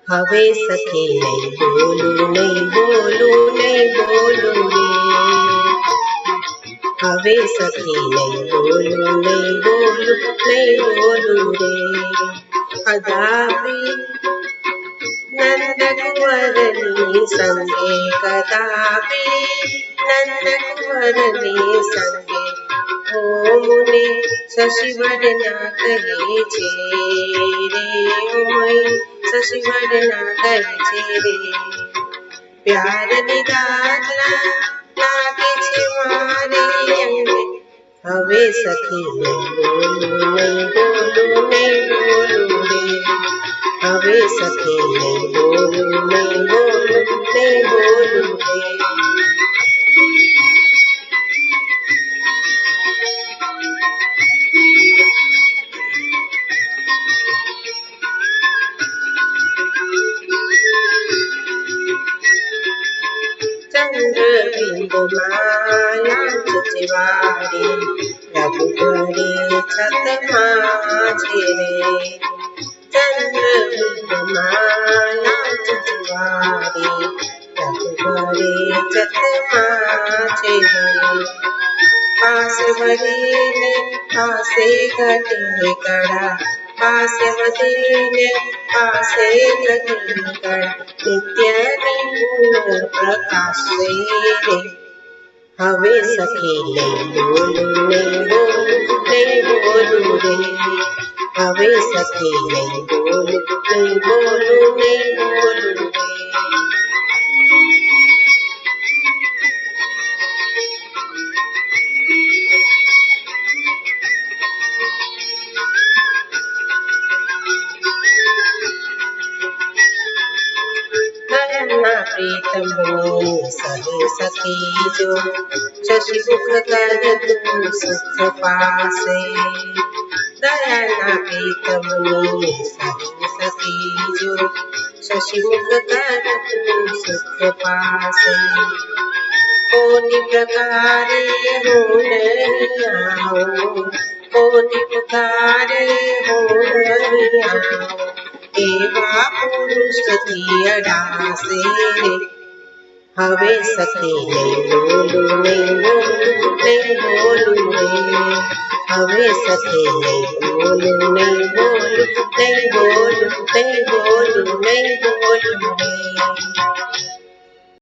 હવે સખી નહીં બોલું નહીં બોલું નહીં બોલું રે હવે સખી નહીં બોલું નહીં બોલું નહીં બોલું રે કદાપી નંદકુંવરની સંગે કદાપી નંદકુંવરની સંગે ઓ મુને શશિવદના કહે છે રે ઓય શશિવદના કહે છે રે પ્યારની દાદલા લાગે છે મારે અંગે હવે સખી નહીં બોલું નહીં બોલું નહીં બોલું રે હવે સખી નહીં બોલું નહીં બોલું નહીં બોલું રે ચંદ્રબિંદુમાં લાંચ ચિવારી રઘુપરે છતમાં છે રે ચંદ્રબિંદુમાં લાંચ ચિવારી રઘુપરે છતમાં છે રે પાસ ભરીને પાસે ઘટી કળા પાસે વધીને પાસે ઘટી કળા નિત્યની ગુણ પ્રકાશે રે હવે સખી નહીં બોલું નહીં બોલું નહીં બોલું રે હવે સખી નહીં બોલું નહીં બોલું નહીં બોલું રે પ્રીતમની સહે સખી જો શશિમુખ કર તું સુખ પાસે દયાના પ્રીતમની સહે સખી જો શશિમુખ કર તું સુખ પાસે કોટી પ્રકારે હું નહીં આવું કોટી પ્રકારે હું નહીં આવું એવા પુરુષથી અડાશે રે હવે સખી નહીં બોલું નહીં બોલું નહીં બોલું રે હવે સખી નહીં બોલું નહીં બોલું નહીં બોલું નહીં બોલું નહીં બોલું રે